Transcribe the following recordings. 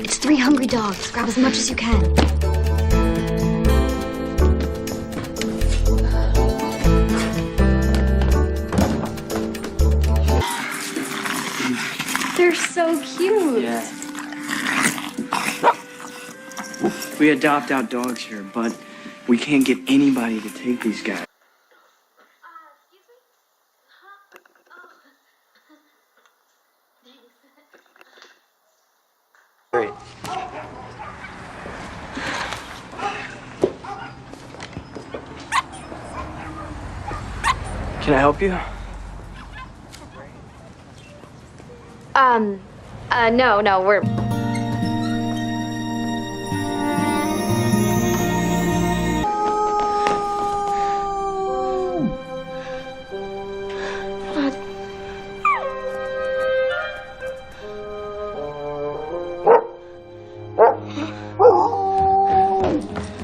It's 3 hungry dogs. Grab as much as you can. They're so cute. Yeah. We adopt out dogs here, but we can't get anybody to take these guys. Great. Can I help you? No, we're...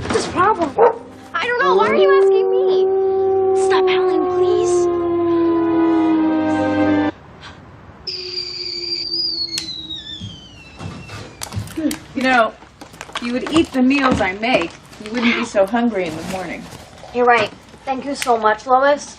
What's the problem? I don't know. Why are you asking me? Stop howling, please. You know, you would eat the meals I make. You wouldn't be so hungry in the morning. You're right. Thank you so much, Lois.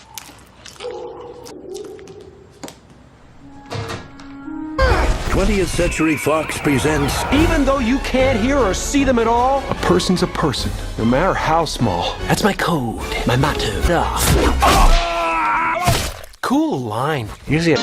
20th Century Fox presents Even though you can't hear or see them at all, a person's a person, no matter how small. That's my code, my motto. Cool line. Usually